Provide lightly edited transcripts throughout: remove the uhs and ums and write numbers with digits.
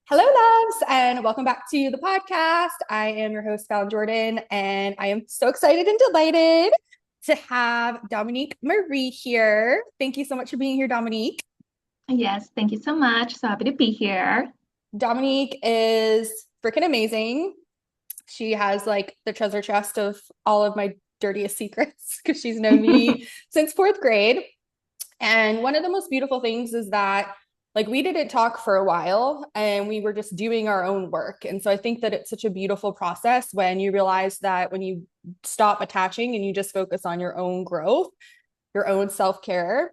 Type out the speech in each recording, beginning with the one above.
Hello, loves, and welcome back to the podcast. I am your host, Fallon Jordan, and I am so excited and delighted to have Dominique Marie here. Thank you so much for being here, Dominique. Yes, thank you so much. So happy to be here. Dominique is freaking amazing. She has like the treasure chest of all of my dirtiest secrets because she's known me since fourth grade. And one of the most beautiful things is that like we didn't talk for a while and we were just doing our own work. And so I think that it's such a beautiful process when you realize that when you stop attaching and you just focus on your own growth, your own self-care,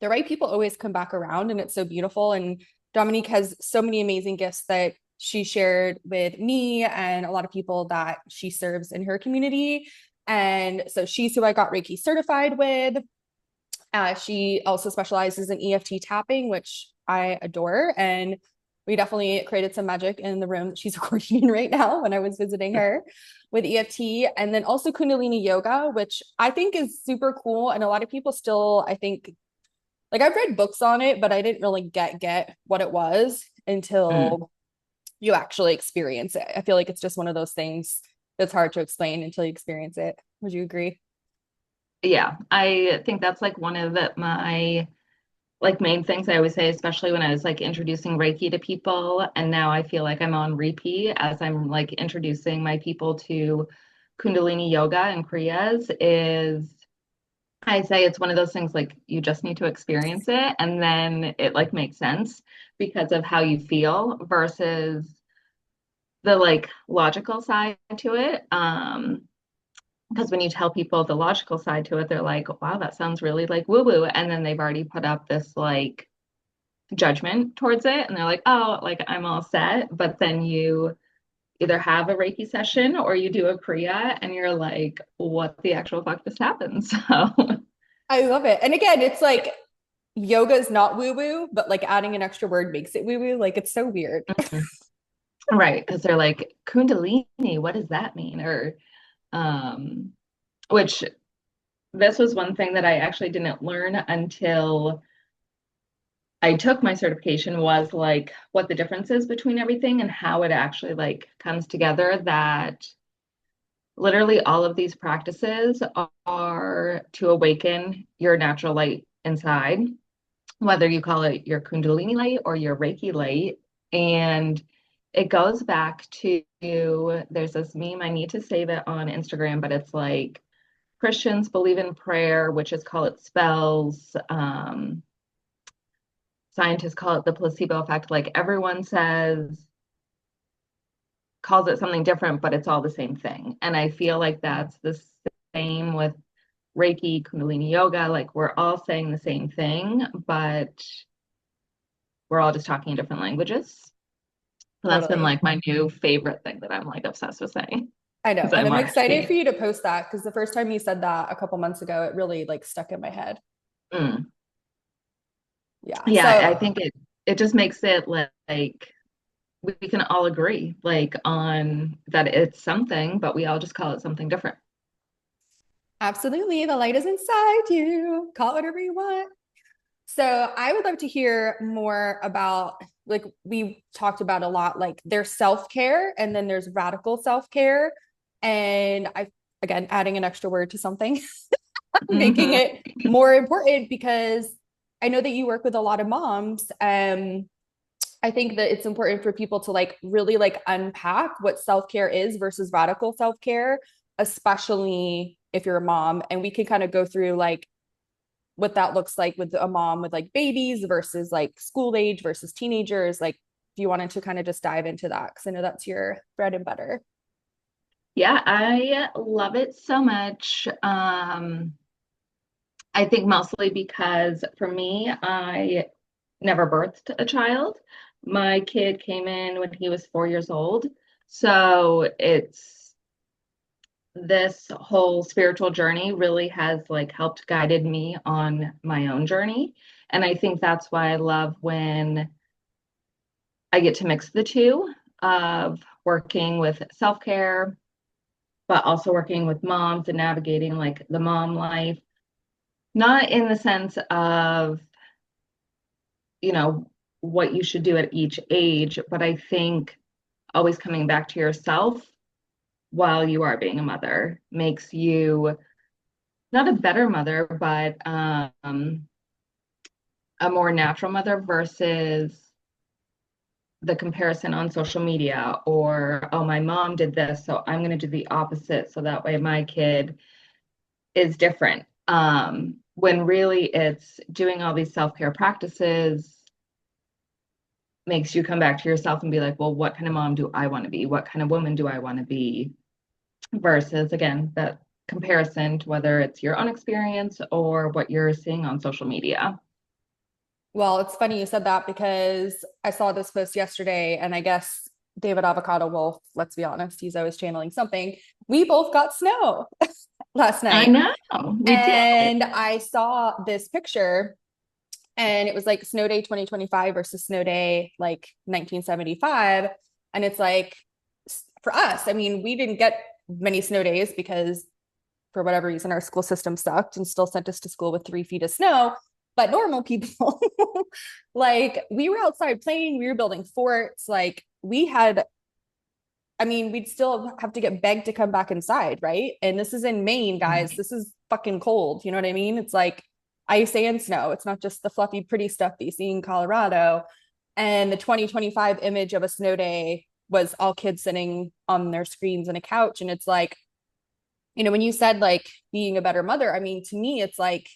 the right people always come back around and it's so beautiful. And Dominique has so many amazing gifts that she shared with me and a lot of people that she serves in her community. And so she's who I got Reiki certified with. She also specializes in EFT tapping, which I adore. And we definitely created some magic in the room that she's recording in right now when I was visiting her with EFT. And then also Kundalini Yoga, which I think is super cool. And a lot of people still, I think, like I've read books on it, but I didn't really get what it was Mm. until you actually experience it. I feel like it's just one of those things that's hard to explain until you experience it. Would you agree? Yeah, I think that's like one of my like main things I always say, especially when I was like introducing Reiki to people. And now I feel like I'm on repeat as I'm like introducing my people to Kundalini yoga and Kriyas is I say it's one of those things like you just need to experience it and then it like makes sense because of how you feel versus the like logical side to it. Because when you tell people the logical side to it, they're like, wow, that sounds really like woo woo. And then they've already put up this like judgment towards it. And they're like, oh, like I'm all set. But then you either have a Reiki session or you do a Kriya and you're like, what the actual fuck just happened? So, I love it. And again, it's like yoga is not woo woo, but like adding an extra word makes it woo woo. Like it's so weird. right. Because they're like, Kundalini, what does that mean? Or, um, which this was one thing that I actually didn't learn until I took my certification was like what the difference is between everything and how it actually like comes together that literally all of these practices are to awaken your natural light inside, whether you call it your Kundalini light or your Reiki light. And it goes back to there's this meme, I need to save it on Instagram, but it's like Christians believe in prayer, witches call it spells. Scientists call it the placebo effect. Like everyone calls it something different, but it's all the same thing. And I feel like that's the same with Reiki, Kundalini yoga. Like we're all saying the same thing, but we're all just talking different languages. So that's been Totally. like my new favorite thing that I'm like obsessed with saying I know. because And I'm I'm excited for already. you to post that because the first time you said that a couple months ago, it really like stuck in my head. Mm. Yeah. Yeah, I So think it just makes it like we can all agree like on that it's something, but we all just call it something different. absolutely, the light is inside you. Call it whatever you want. So I would love to hear more about like we talked about a lot, like there's self-care and then there's radical self-care. And I again adding an extra word to something, making Hmm. it more important because I know that you work with a lot of moms. I think that it's important for people to like really like unpack what self-care is versus radical self-care, especially if you're a mom. And we can kind of go through like what that looks like with a mom with like babies versus like school age versus teenagers. Like, if you wanted to kind of just dive into that, because I know that's your bread and butter. Yeah, I love it so much. I think mostly because for me, I never birthed a child. My kid came in when he was 4 years old. So it's this whole spiritual journey really has like helped guided me on my own journey. And I think that's why I love when I get to mix the two of working with self-care, but also working with moms and navigating like the mom life, not in the sense of, you know, what you should do at each age. But I think always coming back to yourself while you are being a mother makes you not a better mother, but a more natural mother versus the comparison on social media or, oh, my mom did this, so I'm going to do the opposite. So that way my kid is different. When really it's doing all these self-care practices makes you come back to yourself and be like, well, what kind of mom do I want to be? What kind of woman do I want to be? Versus, again, that comparison to whether it's your own experience or what you're seeing on social media. Well, it's funny you said that because I saw this post yesterday, and I guess David Avocado Wolf, let's be honest, he's always channeling something. We both got snow last I night. know we did. And I saw this picture, and it was like snow day 2025 versus snow day like 1975. And it's like, for us, I mean, we didn't get many snow days because for whatever reason, our school system sucked and still sent us to school with 3 feet of snow. But normal people, like we were outside playing, we were building forts. Like we had, I mean, we'd still have to get begged to come back inside, right? And this is in Maine, guys. This is fucking cold. You know what I mean? It's like ice and snow. It's not just the fluffy, pretty stuff that you see in Colorado. And the 2025 image of a snow day was all kids sitting on their screens and a couch. And it's like, when you said like being a better mother, I mean, to me, it's like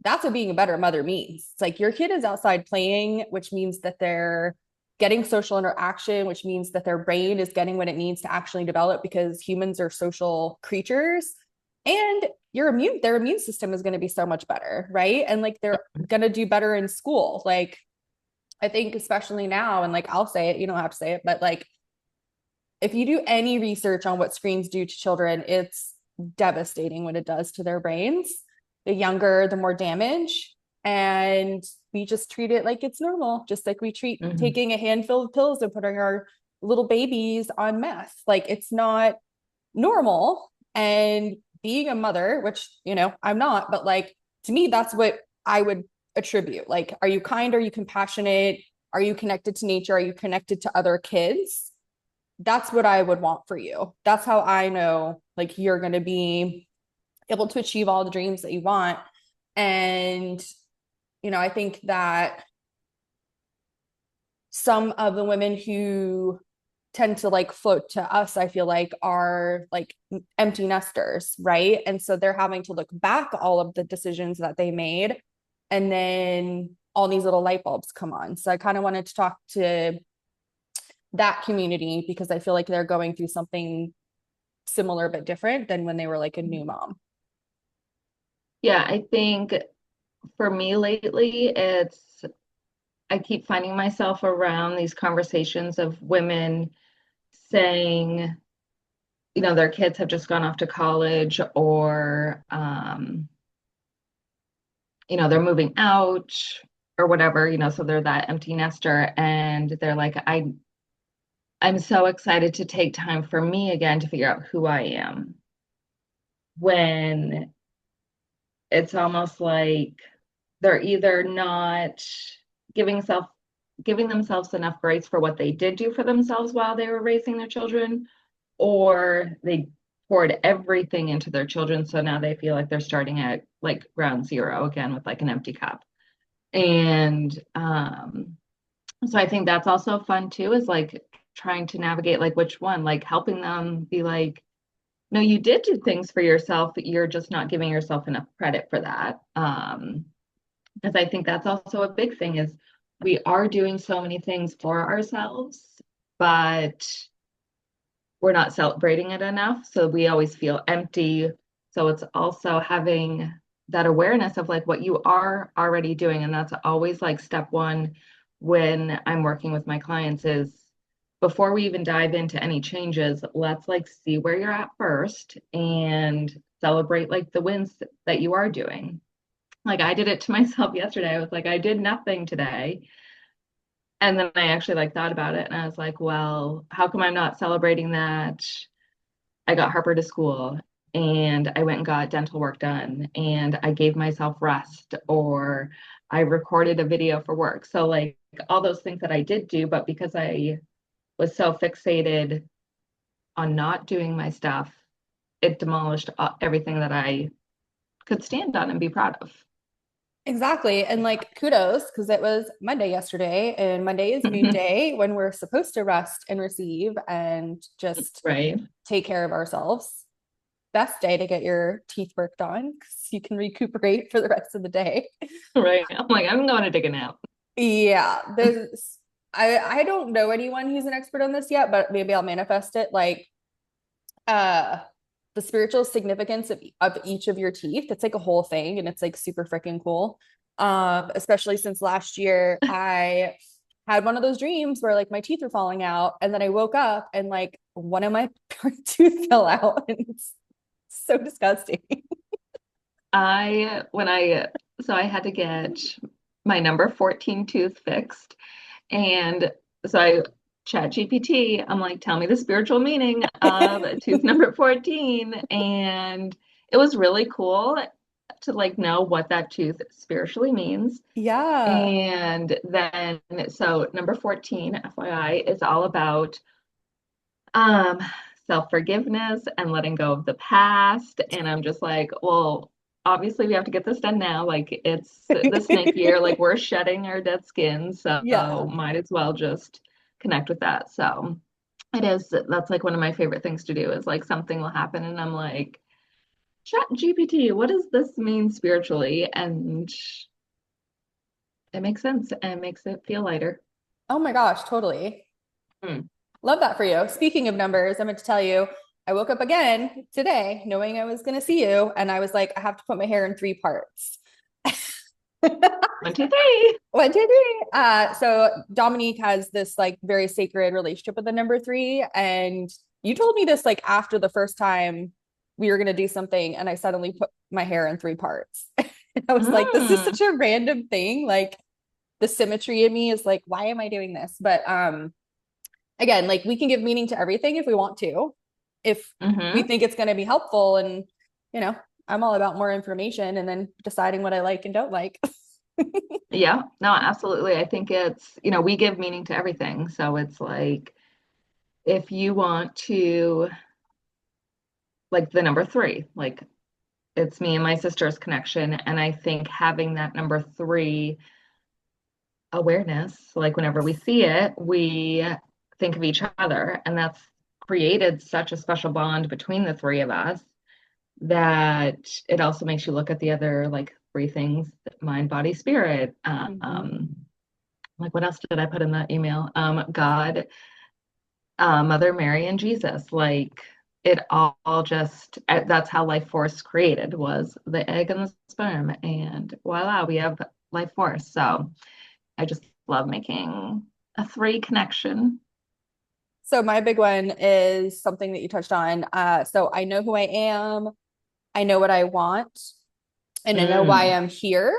that's what being a better mother means. It's like your kid is outside playing, which means that they're getting social interaction, which means that their brain is getting what it needs to actually develop because humans are social creatures. And their immune system is going to be so much better, right? And like they're going to do better in school. Like I think especially now, and like I'll say it, you don't have to say it, but like if you do any research on what screens do to children, it's devastating what it does to their brains. The younger, the more damage. And we just treat it like it's normal, just like we treat Mm-hmm. taking a handful of pills and putting our little babies on meth. Like it's not normal. And being a mother, which, I'm not, but like to me, that's what I would attribute. Like, are you kind? Are you compassionate? Are you connected to nature? Are you connected to other kids? That's what I would want for you. That's how I know like you're going to be able to achieve all the dreams that you want. And, I think that some of the women who tend to like float to us, I feel like are like empty nesters, right? And so they're having to look back all of the decisions that they made. And then all these little light bulbs come on. So I kind of wanted to talk to that community because I feel like they're going through something similar but different than when they were like a new mom. Yeah, I think for me lately, I keep finding myself around these conversations of women saying, their kids have just gone off to college or, they're moving out or whatever, so they're that empty nester and they're like, I'm so excited to take time for me again to figure out who I am. When it's almost like they're either not giving self giving themselves enough grace for what they did do for themselves while they were raising their children, or they poured everything into their children. So now they feel like they're starting at like ground zero again with like an empty cup. And so I think that's also fun too, is like trying to navigate like which one, like helping them be like, no, you did do things for yourself. You're just not giving yourself enough credit for that. Because I think that's also a big thing is we are doing so many things for ourselves, but we're not celebrating it enough. So we always feel empty. So it's also having that awareness of like what you are already doing. And that's always like step one when I'm working with my clients is before we even dive into any changes, let's like see where you're at first and celebrate like the wins that you are doing. Like I did it to myself yesterday. I was like, I did nothing today. And then I actually like thought about it and I was like, well, how come I'm not celebrating that? I got Harper to school and I went and got dental work done and I gave myself rest or I recorded a video for work. So like all those things that I did do, but because I was so fixated on not doing my stuff, it demolished everything that I could stand on and be proud of. Exactly. And like kudos, because it was Monday yesterday, and Monday is moon day when we're supposed to rest and receive and just Right. take care of ourselves. Best day to get your teeth worked on because you can recuperate for the rest of the day. Right. I'm like, I'm going to take a nap. Yeah, there's I don't know anyone who's an expert on this yet, but maybe I'll manifest it. Like uh the spiritual significance of each of your teeth. It's like a whole thing and it's like super freaking cool. Especially since last year I had one of those dreams where like my teeth were falling out and then I woke up and like one of my tooth fell out and it's so disgusting. When so I had to get my number 14 tooth fixed. And so I chat GPT, I'm like, tell me the spiritual meaning of tooth number 14. And it was really cool to like know what that tooth spiritually means. Yeah. And then, so number 14, FYI, is all about um, self-forgiveness and letting go of the past. And I'm just like, well, obviously we have to get this done now. Like it's the snake year, like we're shedding our dead skin, so Yeah. might as well just connect with that. So that's like one of my favorite things to do is like something will happen and I'm like, chat GPT, what does this mean spiritually? And it makes sense and it makes it feel lighter. Oh my gosh, totally. Hmm. Love that for you. Speaking of numbers, I meant to tell you, I woke up again today knowing I was going to see you. And I was like, I have to put my hair in three parts. 1, 2, 3. 1, 2, 3. So Dominique has this like very sacred relationship with the number three. And you told me this like after the first time we were going to do something. And I suddenly put my hair in three parts. And I was like, this is Mm, such a random thing. Like the symmetry in me is like, why am I doing this? But again, like we can give meaning to everything if we want to, if we hmm. think it's going to be helpful. And, you know, I'm all about more information and then deciding what I like and don't like. Yeah, no, absolutely. I think we give meaning to everything. So it's like if you want to, like the number 3, like it's me and my sister's connection. And I think having that number 3 awareness, like whenever we see it, we think of each other. And that's created such a special bond between the three of us that it also makes you look at the other like three things: mind, body, spirit. Mm-hmm. Like what else did I put in that email? God, Mother Mary, and Jesus. Like it all just that's how life force created was the egg and the sperm, and voila, we have life force. So I just love making a 3 connection. So my big one is something that you touched on. So I know who I am, I know what I want, and I know why Mm, I'm here.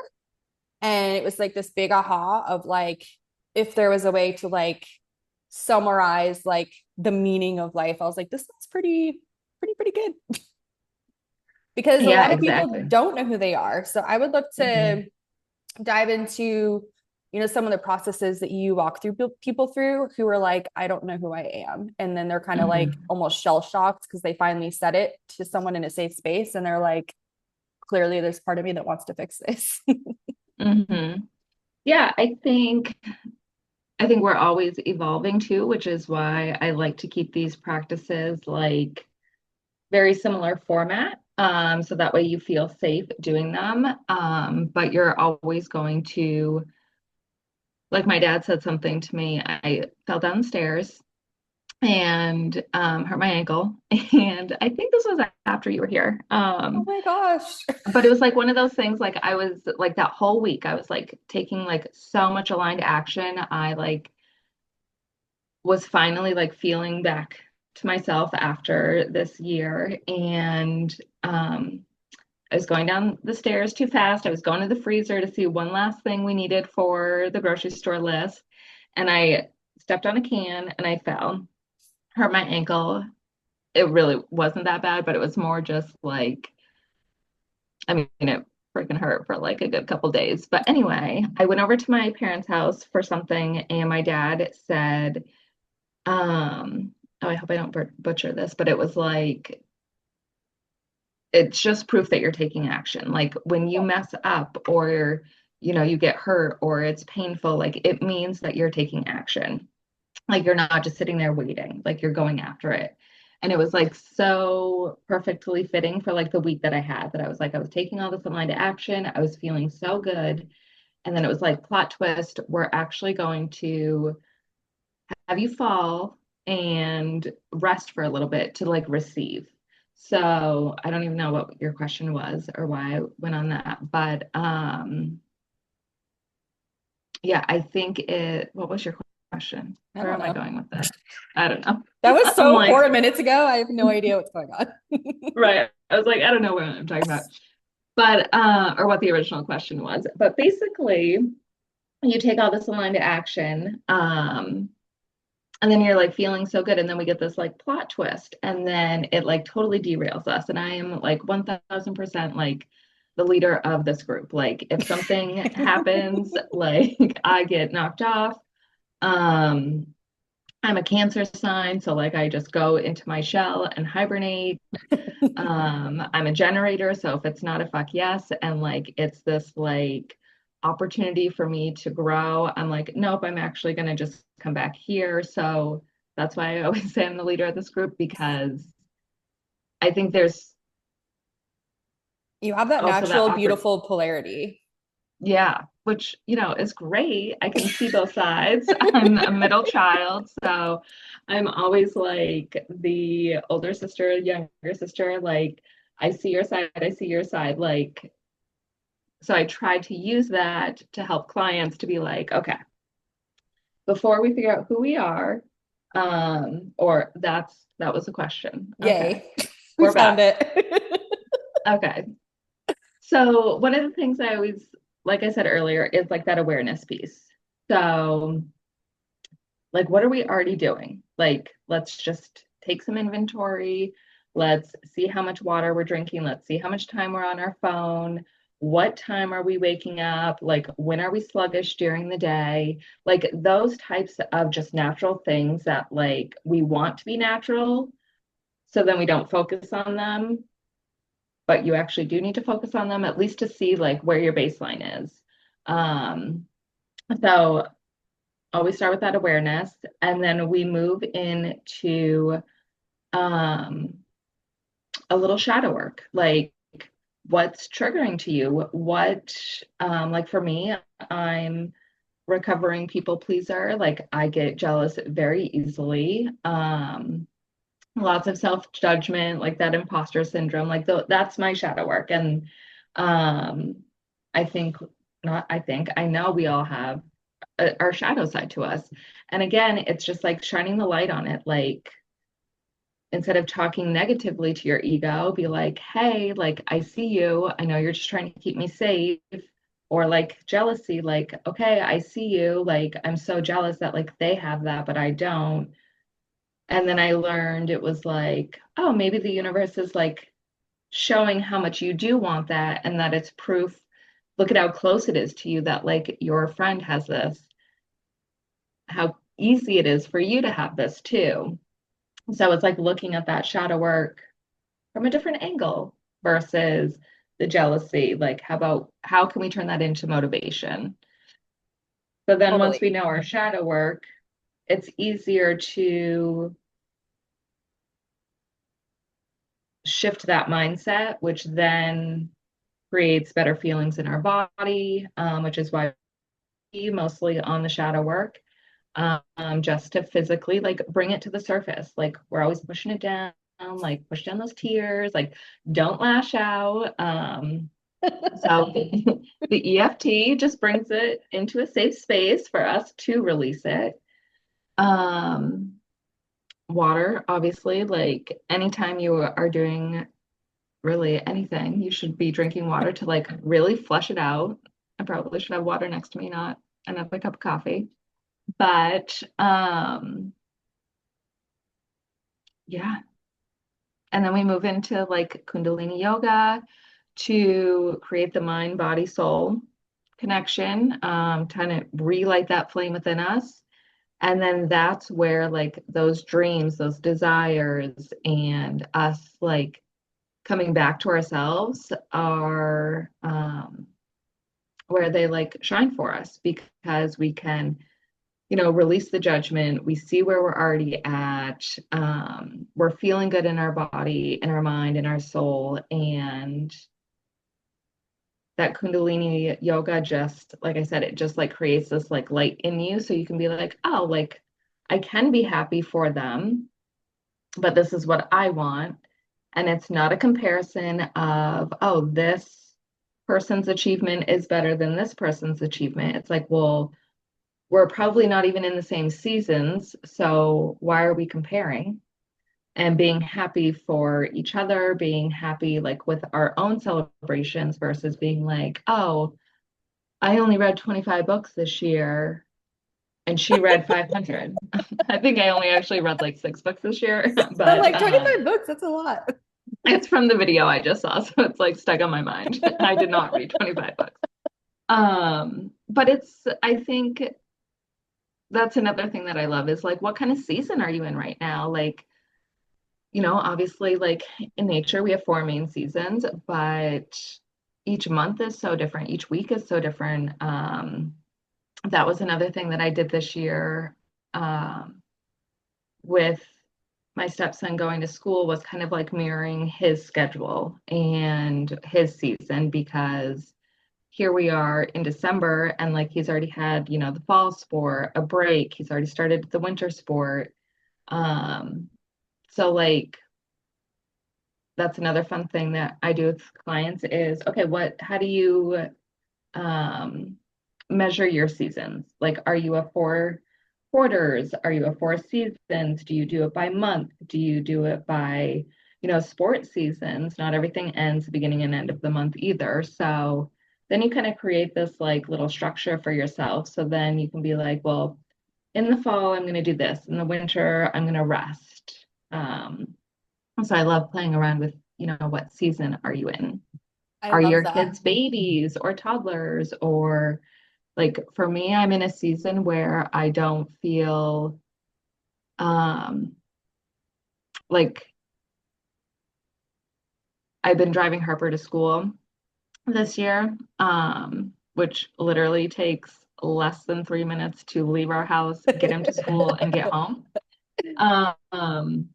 And it was like this big aha of like, if there was a way to like summarize like the meaning of life, I was like, this one's pretty good. Because a yeah, lot of people exactly. don't know who they are. So I would love Hmm. to dive into, some of the processes that you walk through people through who are like, I don't know who I am. And then they're kind of like Hmm. almost shell shocked because they finally said it to someone in a safe space. And they're like, clearly there's part of me that wants to fix this. Hmm. Yeah, I think we're always evolving too, which is why I like to keep these practices like very similar format. So that way you feel safe doing them. But you're always going to, like my dad said something to me. I fell down the stairs and hurt my ankle. And I think this was after you were here. Oh my gosh. But it was like one of those things, like I was like that whole week, I was like taking like so much aligned action. I like was finally like feeling back to myself after this year. And I was going down the stairs too fast. I was going to the freezer to see one last thing we needed for the grocery store list. And I stepped on a can and I fell, hurt my ankle. It really wasn't that bad, but it was more just like, I mean, it freaking hurt for like a good couple days. But anyway, I went over to my parents' house for something, and my dad said, oh, I hope I don't butcher this, but it was like, it's just proof that you're taking action. Like when you mess up or, you get hurt or it's painful, like it means that you're taking action. Like you're not just sitting there waiting, like you're going after it. And it was like so perfectly fitting for like the week that I had, that I was like, I was taking all this aligned action. I was feeling so good. And then it was like, plot twist, we're actually going to have you fall and rest for a little bit to like receive. So I don't even know what your question was or why I went on that, but yeah, I think what was your question? I Where don't am I know. going with this? I don't know. That was I'm so like, 4 minutes ago. I have no idea what's going on. right. I was like, I don't know what I'm talking about. But or what the original question was. But basically, you take all this aligned action, and then you're like feeling so good, and then we get this like plot twist, and then it like totally derails us. And I am like 1000% like the leader of this group. Like if something happens, like I get knocked off. Um, I'm a Cancer sign, so like I just go into my shell and hibernate. I'm a generator, so if it's not a fuck yes, and like it's this like opportunity for me to grow, I'm like, nope, I'm actually gonna just come back here. So that's why I always say I'm the leader of this group, because I think there's You have that also that natural, awkward, beautiful polarity. yeah, which is great. I can see both sides. I'm a middle child, so I'm always like the older sister, younger sister, like I see your side, I see your side, like so I tried to use that to help clients to be like, okay, before we figure out who we are, or that was the question. Okay, Yay. We we're found back. it. Okay. So one of the things I always, like I said earlier, is like that awareness piece. So like, what are we already doing? Like, let's just take some inventory. Let's see how much water we're drinking. Let's see how much time we're on our phone. What time are we waking up? Like, when are we sluggish during the day? Like, those types of just natural things that, like, we want to be natural. So then we don't focus on them, but you actually do need to focus on them, at least to see, like, where your baseline is. So always start with that awareness, and then we move into um a little shadow work, like what's triggering to you, what like for me, I'm recovering people pleaser, like I get jealous very easily, lots of self-judgment, like that imposter syndrome, like that's my shadow work. And um I think, not I think, I know we all have our shadow side to us. And again, it's just like shining the light on it. Like instead of talking negatively to your ego, be like, hey, like I see you. I know you're just trying to keep me safe. Or like jealousy, like, okay, I see you. Like I'm so jealous that like they have that, but I don't. And then I learned it was like, oh, maybe the universe is like showing how much you do want that, and that it's proof. Look at how close it is to you that like your friend has this, how easy it is for you to have this too. So it's like looking at that shadow work from a different angle versus the jealousy. Like, how can we turn that into motivation? So then once Totally. we know our shadow work, it's easier to shift that mindset, which then creates better feelings in our body, which is why we mostly on the shadow work, just to physically like bring it to the surface. Like we're always pushing it down, like push down those tears, like don't lash out. So the EFT just brings it into a safe space for us to release it. Um, Water, obviously, like anytime you are doing really anything, you should be drinking water to like really flush it out. I probably should have water next to me, not another cup of coffee. But yeah. And then we move into like Kundalini yoga. to create the mind, body, soul connection, kind of relight that flame within us. And then that's where like those dreams, those desires, and us like coming back to ourselves are where they like shine for us because we can, release the judgment. We see where we're already at. We're feeling good in our body, in our mind, in our soul. And that Kundalini yoga just, like I said, it just like creates this like light in you. So you can be like, oh, like I can be happy for them, but this is what I want. And it's not a comparison of, oh, this person's achievement is better than this person's achievement. It's like, well, we're probably not even in the same seasons. So why are we comparing? And being happy for each other, being happy like with our own celebrations versus being like, oh, I only read 25 books this year and she read 500. I think I only actually read like 6 books this year, I'm but like 25 books, that's a lot. it's from the video I just saw, so it's like stuck on my mind. I did not read 25 books. But I think that's another thing that I love is like, what kind of season are you in right now? Like, obviously, like in nature, we have 4 main seasons, but each month is so different. Each week is so different. That was another thing that I did this year with my stepson going to school was kind of like mirroring his schedule and his season because here we are in December and like he's already had, the fall sport, a break. He's already started the winter sport. So like that's another fun thing that I do with clients is, okay, how do you um, measure your seasons? Like, are you a 4 quarters? Are you a 4 seasons? Do you do it by month? Do you do it by, sports seasons? Not everything ends the beginning and end of the month either. So then you kind of create this like little structure for yourself. So then you can be like, well, in the fall, I'm going to do this. In the winter, I'm going to rest. So I love playing around with, what season are you in? I Are love your that. kids babies or toddlers? Or like for me, I'm in a season where I don't feel um like I've been driving Harper to school this year, which literally takes less than 3 minutes to leave our house, get him to school, and get home. Um,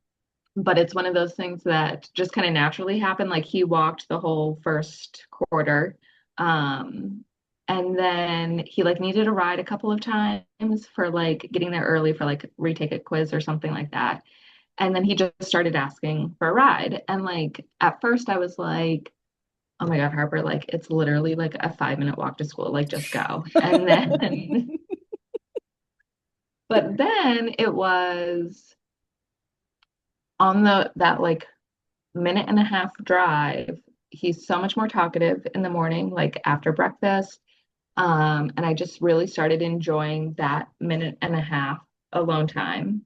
but it's one of those things that just kind of naturally happened. Like he walked the whole first quarter. Um, and then he like needed a ride a couple of times for like getting there early for like retake a quiz or something like that. And then he just started asking for a ride. And like at first I was like, oh my God, Harper, like it's literally like a 5 minute walk to school, like just go. And then, but then it was on that like minute and a half drive. He's so much more talkative in the morning, like after breakfast. And I just really started enjoying that minute and a half alone time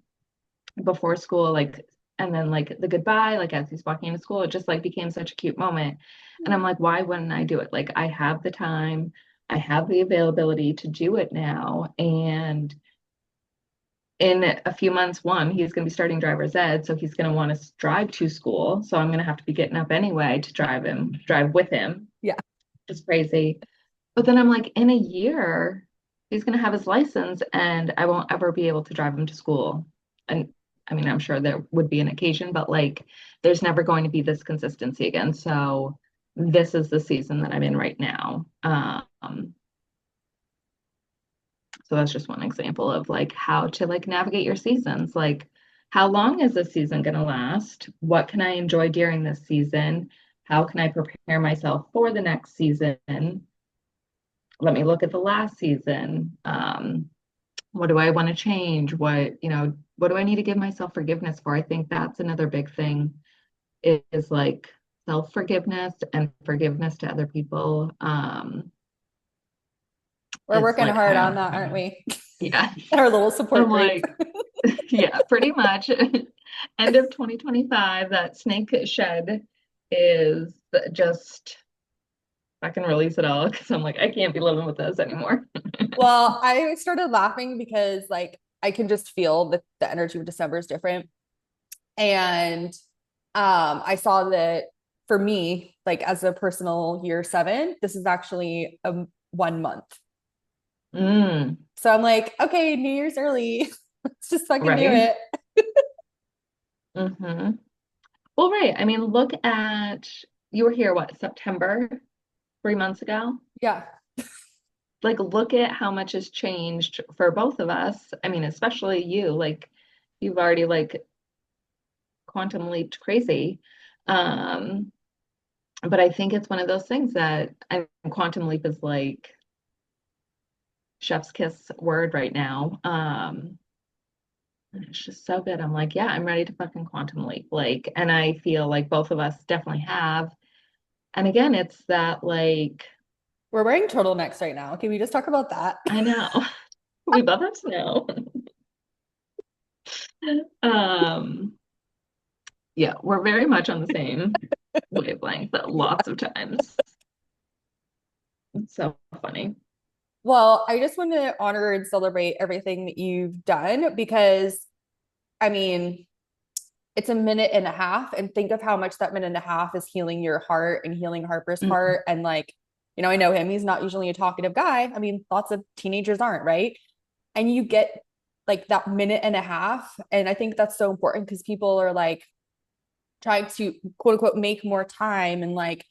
before school, like, and then like the goodbye, like as he's walking into school, it just like became such a cute moment. And I'm like, why wouldn't I do it? Like, I have the time, I have the availability to do it now. And in a few months, he's going to be starting driver's ed, so he's going to want to drive to school. So I'm going to have to be getting up anyway to drive with him. Yeah. Just crazy. But then I'm like, in a year, he's going to have his license, and I won't ever be able to drive him to school. And I mean, I'm sure there would be an occasion, but like, there's never going to be this consistency again. So this is the season that I'm in right now. So that's just one example of like how to like navigate your seasons. Like, how long is this season going to last? What can I enjoy during this season? How can I prepare myself for the next season? Let me look at the last season. What do I want to change? What do I need to give myself forgiveness for? I think that's another big thing is like self-forgiveness and forgiveness to other people. We're It's working like hard on hard. that, aren't we? Yeah. Our little I'm support group. like, yeah, pretty much. End of 2025, that snake shed is just I can release it all because I'm like, I can't be living with this anymore. Well, I started laughing because like I can just feel that the energy of December is different. And I saw that for me, like as a personal year 7, this is actually a 1 month. Mm, So I'm like, okay, New Year's early. Let's just fucking do right. it. Hmm. Well, right. I mean, look at you were here, what, September, 3 months ago? Yeah. Like, look at how much has changed for both of us. I mean, especially you, like, you've already like quantum leaped crazy. Um, but I think it's one of those things that quantum leap is like chef's kiss word right now. And it's just so good. I'm like, yeah, I'm ready to fucking quantum leap. Like, and I feel like both of us definitely have. And again, it's that like, We're wearing turtlenecks right now. Can we just talk about that? I know we both have snow. Um, yeah, we're very much on the same wavelength Yeah. lots of times. It's so funny. Well, I just want to honor and celebrate everything that you've done because, I mean, it's a minute and a half. And think of how much that minute and a half is healing your heart and healing Harper's Mm, heart. And like, I know him. He's not usually a talkative guy. I mean, lots of teenagers aren't, right? And you get like that minute and a half. And I think that's so important because people are like trying to quote unquote make more time and like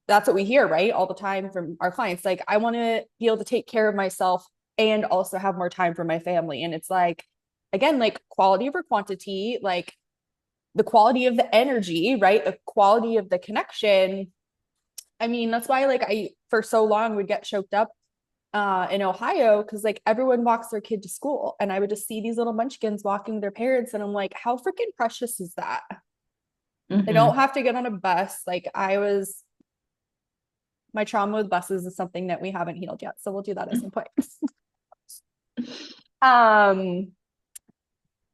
that's what we hear, right? All the time from our clients. Like, I want to be able to take care of myself and also have more time for my family. And it's like, again, like quality over quantity, like the quality of the energy, right? The quality of the connection. I mean, that's why, like, I, for so long, would get choked up in Ohio because, like, everyone walks their kid to school. And I would just see these little munchkins walking their parents. And I'm like, how freaking precious is that? They don't hmm. have to get on a bus. Like, my trauma with buses is something that we haven't healed yet. So we'll do that at some point. um,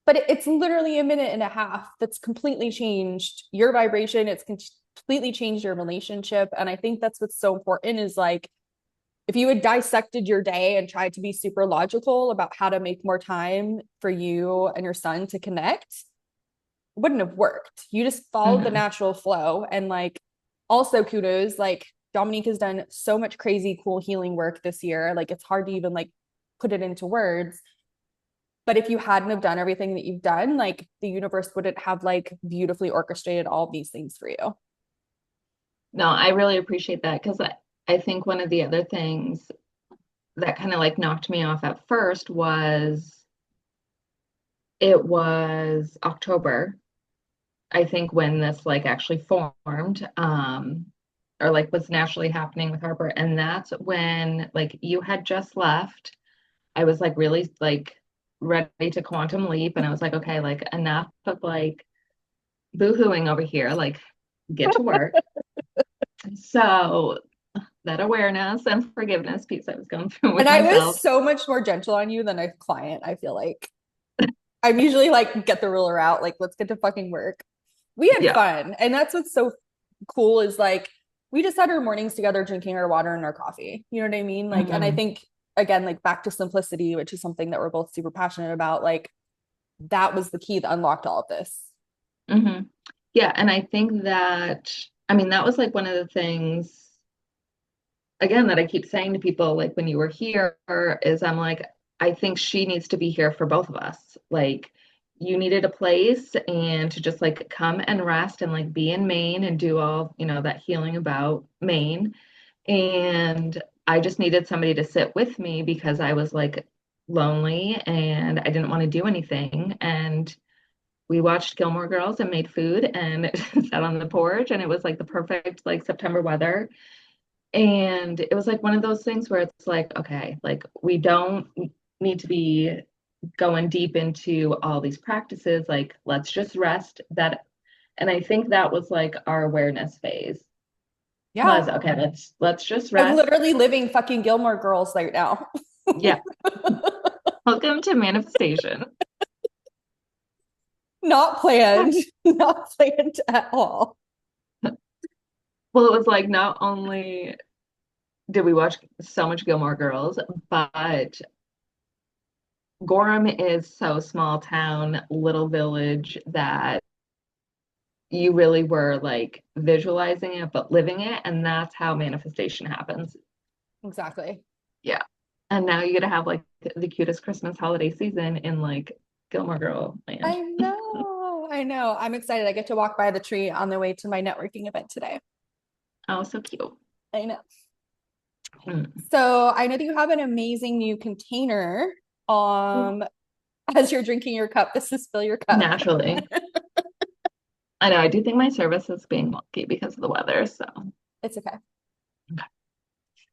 but it's literally a minute and a half that's completely changed your vibration. It's completely changed your relationship. And I think that's what's so important is like, if you had dissected your day and tried to be super logical about how to make more time for you and your son to connect, it wouldn't have worked. You just followed the Hmm. natural flow. And like, also kudos, like Dominique has done so much crazy, cool healing work this year. Like, it's hard to even like put it into words. But if you hadn't have done everything that you've done, like the universe wouldn't have like beautifully orchestrated all these things for you. No, I really appreciate that because I think one of the other things that kind of like knocked me off at first was it was October, I think, when this like actually formed, or like was naturally happening with Harper. And that's when like you had just left. I was like really like ready to quantum leap. And I was like, okay, like enough of like boo-hooing over here, like get to work. So that awareness and forgiveness piece I was going through And with I was myself. so much more gentle on you than a client, I feel like. I'm usually like, get the ruler out, like, let's get to fucking work. We had Yeah. fun. And that's what's so cool is like, we just had our mornings together drinking our water and our coffee. You know what I mean? Like, and I Hmm. think, again, like back to simplicity, which is something that we're both super passionate about, like, that was the key that unlocked all of this. Hmm. Yeah. And I think that, I mean, that was like one of the things, again, that I keep saying to people, like when you were here, is I'm like, I think she needs to be here for both of us. Like, you needed a place and to just like come and rest and like be in Maine and do all, that healing about Maine. And I just needed somebody to sit with me because I was like lonely and I didn't want to do anything. And we watched Gilmore Girls and made food and sat on the porch, and it was like the perfect like September weather. And it was like one of those things where it's like, okay, like we don't need to be going deep into all these practices. Like, let's just rest. And I think that was like our awareness phase was, Yeah. okay, let's just I'm rest. literally living fucking Gilmore Girls right now. Yeah. Welcome to manifestation. Not planned, not planned at all. Well, it was like not only did we watch so much Gilmore Girls, but Gorham is so small town, little village that you really were like visualizing it, but living it. And that's how manifestation happens. Exactly. Yeah. And now you get to have like the cutest Christmas holiday season in like Gilmore Girl land. I know. I know. I'm excited. I get to walk by the tree on the way to my networking event today. Oh, so cute. I know. Mm. So I know that you have an amazing new container as you're drinking your cup. This is fill your cup. Naturally. I know. I do think my service is being wonky because of the weather. So, It's okay. okay.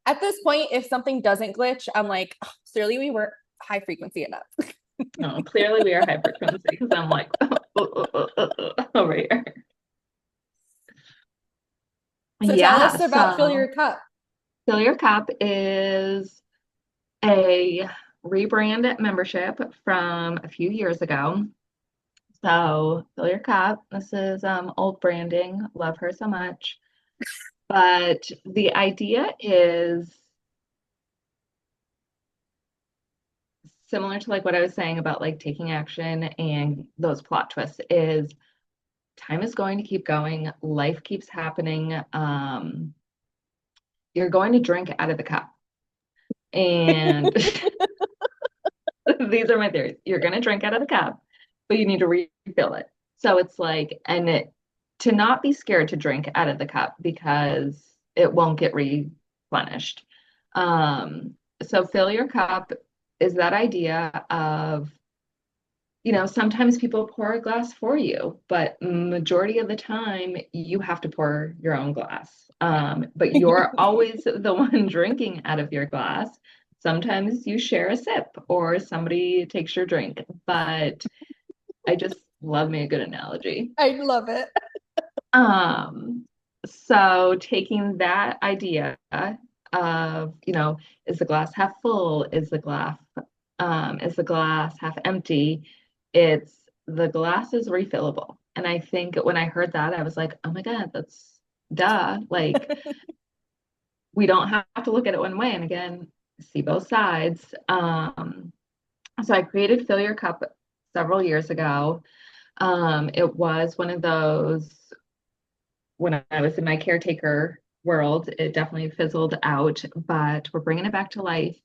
At this point, if something doesn't glitch, I'm like, oh, clearly we were high frequency enough. No, clearly we are high frequency because I'm like over here. So tell Yeah. us about fill So, your cup. Fill Your Cup is a rebrand membership from a few years ago. So Fill Your Cup. This is old branding. Love her so much. But the idea is similar to like what I was saying about like taking action and those plot twists is time is going to keep going, life keeps happening. You're going to drink out of the cup. And these are my theories. You're going to drink out of the cup, but you need to refill it. So it's like, to not be scared to drink out of the cup because it won't get replenished. So fill your cup is that idea of, sometimes people pour a glass for you, but majority of the time you have to pour your own glass. But you're always the one drinking out of your glass. Sometimes you share a sip or somebody takes your drink, but I just love me a good analogy. I love it. Um, so taking that idea of, is the glass half full? Is the glass half empty? It's the glass is refillable. And I think when I heard that, I was like, oh my God, that's duh. Like we don't have to look at it one way. And again, see both sides. So I created Fill Your Cup several years ago. It was one of those when I was in my caretaker world, it definitely fizzled out, but we're bringing it back to life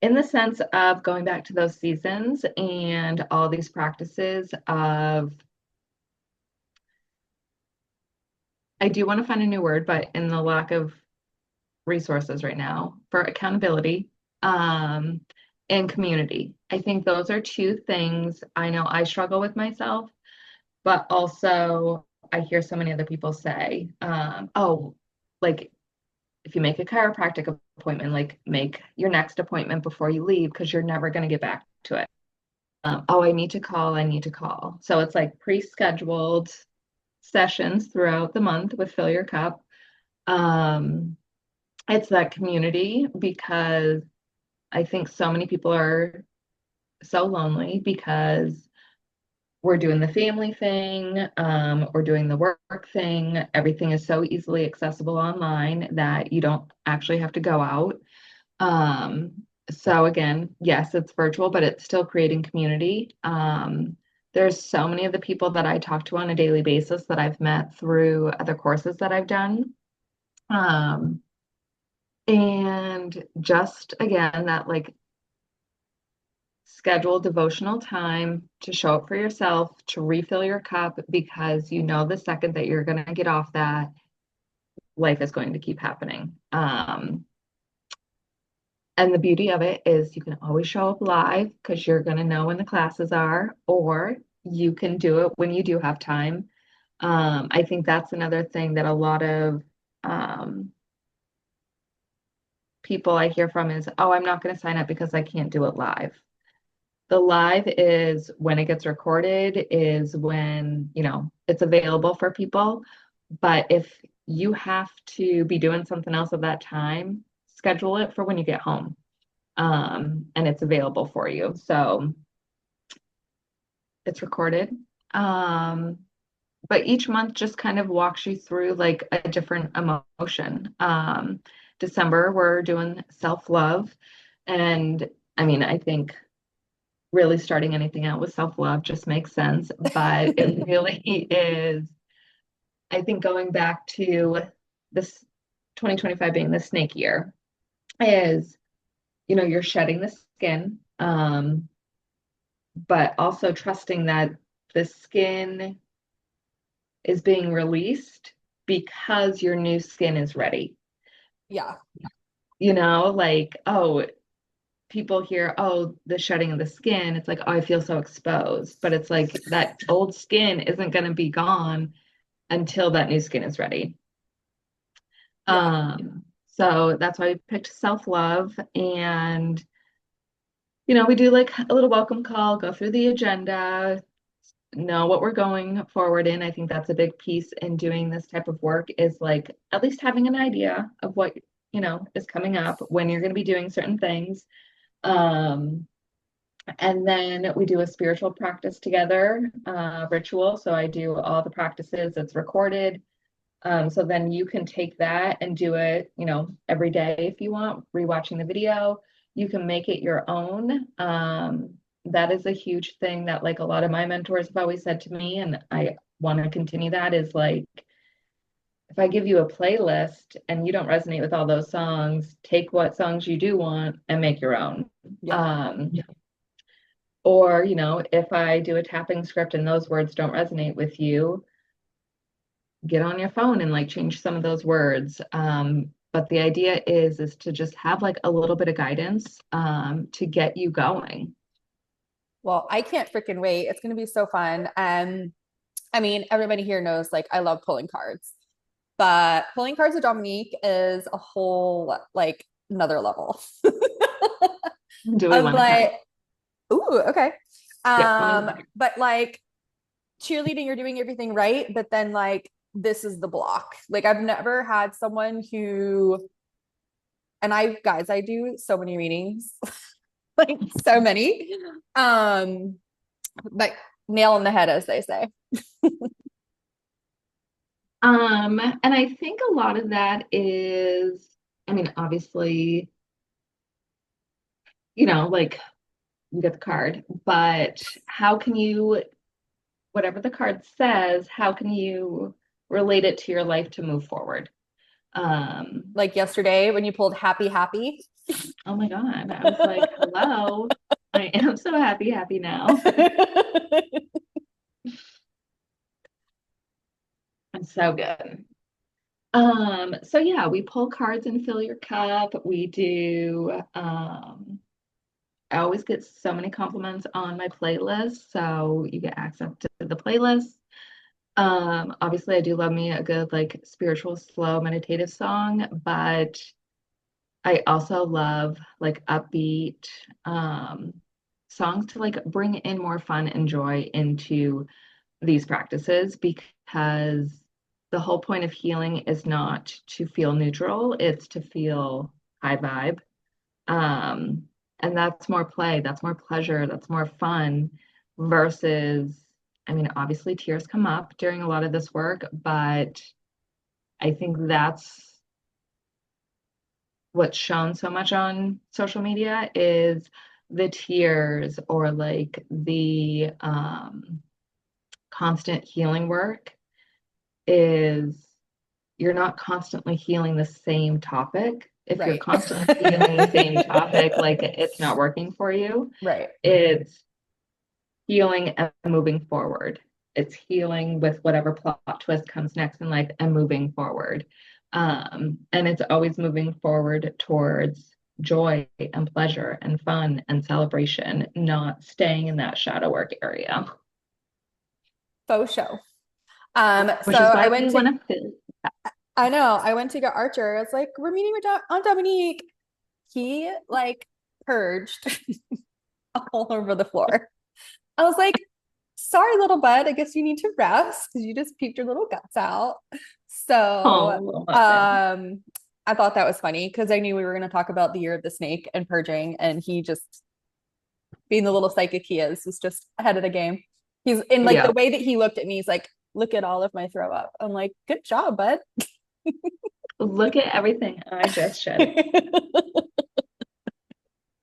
in the sense of going back to those seasons and all these practices of, I do want to find a new word, but in the lack of resources right now for accountability, um, and community. I think those are two things I know I struggle with myself, but also I hear so many other people say, oh, like if you make a chiropractic appointment, like make your next appointment before you leave because you're never going to get back to it. Oh, I need to call. I need to call. So it's like pre-scheduled sessions throughout the month with Fill Your Cup. Um, it's that community because I think so many people are so lonely because we're doing the family thing, we're doing the work thing. Everything is so easily accessible online that you don't actually have to go out. Um, so again, yes, it's virtual, but it's still creating community. There's so many of the people that I talk to on a daily basis that I've met through other courses that I've done. Um, and just again, that like schedule devotional time to show up for yourself, to refill your cup, because you know the second that you're going to get off that, life is going to keep happening. And the beauty of it is you can always show up live because you're going to know when the classes are, or you can do it when you do have time. I think that's another thing that a lot of people I hear from is, oh, I'm not going to sign up because I can't do it live. The live is when it gets recorded, is when, it's available for people. But if you have to be doing something else at that time, schedule it for when you get home. And it's available for you. So it's recorded. Um, but each month just kind of walks you through like a different emotion. December, we're doing self-love. And I mean, I think really starting anything out with self-love just makes sense, but it really is, I think going back to this 2025 being the snake year is, you're shedding the skin, but also trusting that the skin is being released because your new skin is ready. Yeah. Like, oh, people hear, oh, the shedding of the skin. It's like, oh, I feel so exposed. But it's like that old skin isn't going to be gone until that new skin is ready. Yeah. So that's why we picked self-love. And, we do like a little welcome call, go through the agenda, know what we're going forward in. I think that's a big piece in doing this type of work is like at least having an idea of what, is coming up when you're going to be doing certain things. And then we do a spiritual practice together, ritual. So I do all the practices, it's recorded. So then you can take that and do it, every day if you want, rewatching the video. You can make it your own. That is a huge thing that like a lot of my mentors have always said to me, and I want to continue that is like, if I give you a playlist and you don't resonate with all those songs, take what songs you do want and make your own. Yeah. Or, if I do a tapping script and those words don't resonate with you, get on your phone and like change some of those words. But the idea is to just have like a little bit of guidance to get you going. Well, I can't freaking wait. It's going to be so fun. And I mean, everybody here knows like I love pulling cards, but pulling cards with Dominique is a whole like another level Do we of want a card? like, ooh, okay. Yep. Let me. But like cheerleading, you're doing everything right, but then like this is the block. Like I've never had someone who, and I do so many readings, like so many. Like nail on the head, as they say. And I think a lot of that is, I mean, obviously, like you get the card, but how can you, whatever the card says, how can you relate it to your life to move forward? Like yesterday when you pulled happy, happy. Oh my God. I was like, hello. I am so happy now. It's so good. So yeah, we pull cards and fill your cup. We do I always get so many compliments on my playlist, so you get access to the playlist. Obviously I do love me a good like spiritual, slow, meditative song, but I also love like upbeat songs to like bring in more fun and joy into these practices because the whole point of healing is not to feel neutral, it's to feel high vibe. Um, and that's more play, that's more pleasure, that's more fun versus, I mean, obviously tears come up during a lot of this work, but I think that's what's shown so much on social media is the tears or like the constant healing work is you're not constantly healing the same topic. If you're Right. constantly healing the same topic, like it's not working for you. Right. It's healing and moving forward. It's healing with whatever plot twist comes next in life and moving forward. And it's always moving forward towards joy and pleasure and fun and celebration, not staying in that shadow work area. Faux show. So Which is I why went we to, want to feel. I know, I went to get Archer. It's like, we're meeting with Aunt Dominique. He like purged all over the floor. I was like, sorry, little bud. I guess you need to rest because you just peeped your little guts out. So, Oh, love him. I thought that was funny because I knew we were going to talk about the year of the snake and purging, and he just, being the little psychic he is just ahead of the game. He's in like the Yeah. way that he looked at me. He's like, look at all of my throw up. I'm like, good job, bud. Look at everything I just shed.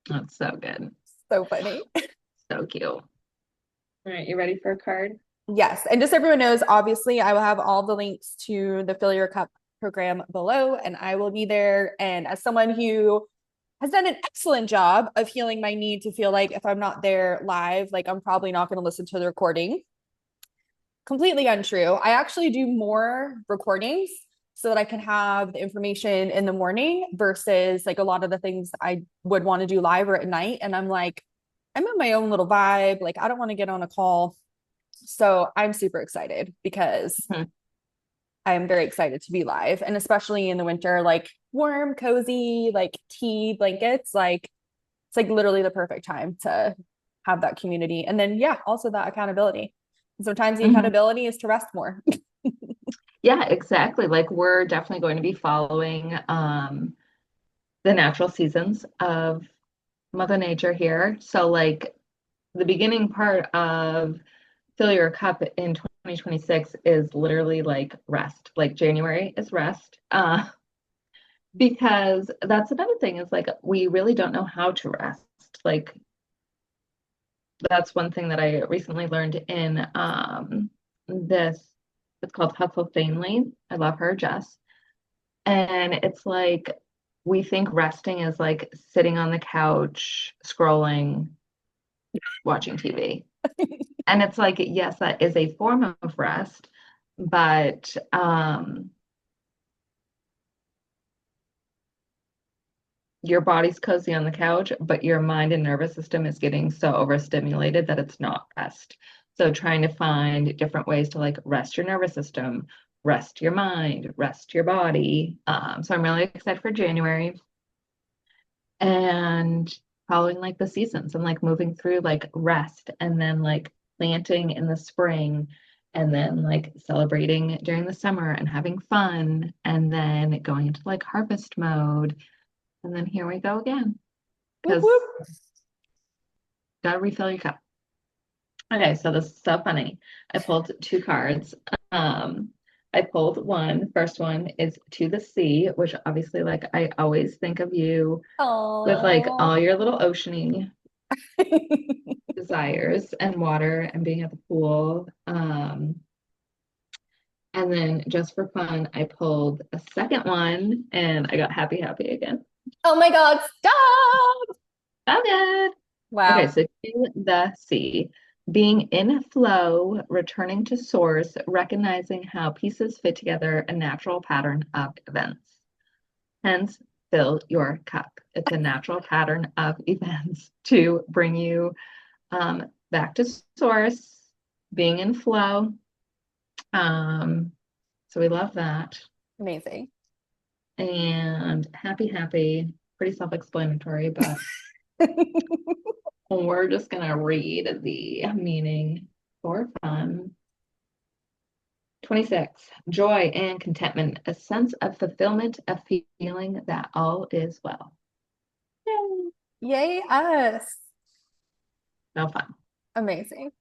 That's so good. So funny. So cute. All right, you ready for a card? Yes. And just so everyone knows, obviously, I will have all the links to the Fill Your Cup program below, and I will be there. And as someone who has done an excellent job of healing my need to feel like if I'm not there live, like I'm probably not going to listen to the recording. Completely untrue. I actually do more recordings so that I can have the information in the morning versus like a lot of the things I would want to do live or at night. And I'm like, I'm in my own little vibe. Like, I don't want to get on a call. So I'm super excited because Mhm. I'm very excited to be live. And especially in the winter, like warm, cozy, like tea blankets, like it's like literally the perfect time to have that community. And then, yeah, also that accountability. Sometimes the Mhm. accountability is to rest more. Yeah, exactly. Like we're definitely going to be following the natural seasons of Mother Nature here. So like the beginning part of Fill Your Cup in 2026 is literally like rest. Like January is rest. Because that's another thing is like we really don't know how to rest. Like that's one thing that I recently learned in this, it's called Hustle Sanely. I love her, Jess. And it's like we think resting is like sitting on the couch, scrolling, watching TV. And it's like, yes, that is a form of rest, but your body's cozy on the couch, but your mind and nervous system is getting so overstimulated that it's not rest. So trying to find different ways to like rest your nervous system, rest your mind, rest your body. So I'm really excited for January and following like the seasons and like moving through like rest and then like planting in the spring and then like celebrating during the summer and having fun and then going into like harvest mode. And then here we go again Whoop, because whoop. gotta refill your cup. Okay, so this is so funny. I pulled two cards. Um, I pulled one. First one is to the sea, which obviously, like, I always think of you with like Oh. all your little oceany desires and water and being at the pool. And then just for fun, I pulled a second one and I got happy, happy again. Oh my God, stop. Oh, good. Okay, Wow. so to the sea, being in flow, returning to source, recognizing how pieces fit together, a natural pattern of events. Hence, fill your cup. It's a natural pattern of events to bring you back to source, being in flow. Um, so we love that. Amazing. And happy, happy, pretty self-explanatory, but we're just gonna read the meaning for fun. 26, joy and contentment, a sense of fulfillment, a feeling that all is well. Yay. Yay, us. No fun. Amazing.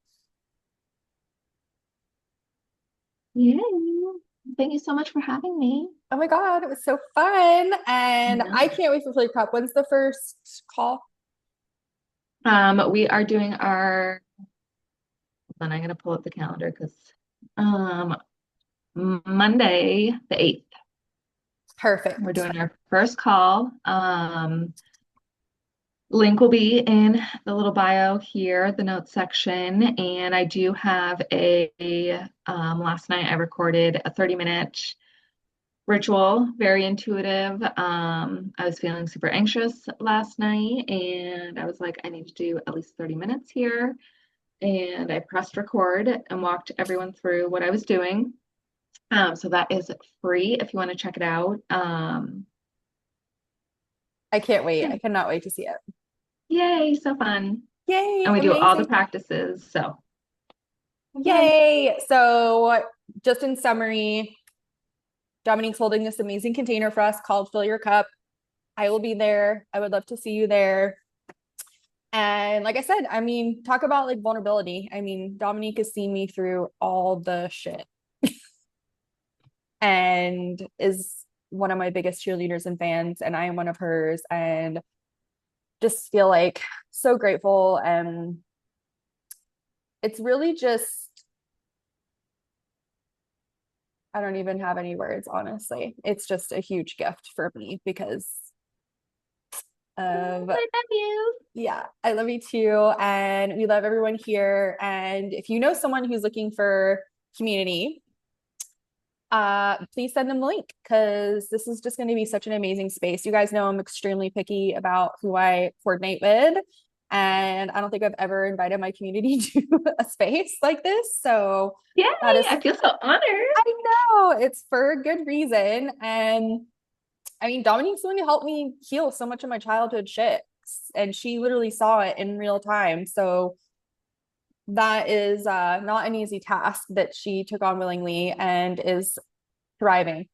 Yay. Thank you so much for having me. Oh my God, it was so fun. And Yeah. I can't wait for Flip Cup. When's the first call? We are doing our, then I'm gonna pull up the calendar because um Monday the 8th. We're Perfect. doing our first call. Link will be in the little bio here, the notes section. And I do have last night I recorded a 30-minute ritual, very intuitive. I was feeling super anxious last night and I was like, I need to do at least 30 minutes here. And I pressed record and walked everyone through what I was doing. So that is free if you want to check it out. I can't wait. Yeah. I cannot wait to see it. Yay, so fun. Yay, And we do all the amazing. practices. So yay. Yay. So, just in summary, Dominique's holding this amazing container for us called Fill Your Cup. I will be there. I would love to see you there. And like I said, I mean, talk about like vulnerability. I mean, Dominique has seen me through all the shit and is one of my biggest cheerleaders and fans, and I am one of hers, and just feel like so grateful. And it's really just, I don't even have any words, honestly. It's just a huge gift for me because of, I love you. yeah, I love you too. And we love everyone here. And if you know someone who's looking for community, please send them the link because this is just going to be such an amazing space. You guys know I'm extremely picky about who I coordinate with. And I don't think I've ever invited my community to a space like this. So Yay, that is, I feel so honored. I know it's for a good reason. And I mean, Dominique's the one who helped me heal so much of my childhood shit. And she literally saw it in real time. So that is not an easy task that she took on willingly and is thriving.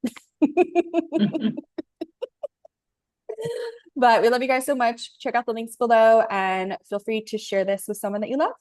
But we love you guys so much. Check out the links below and feel free to share this with someone that you love.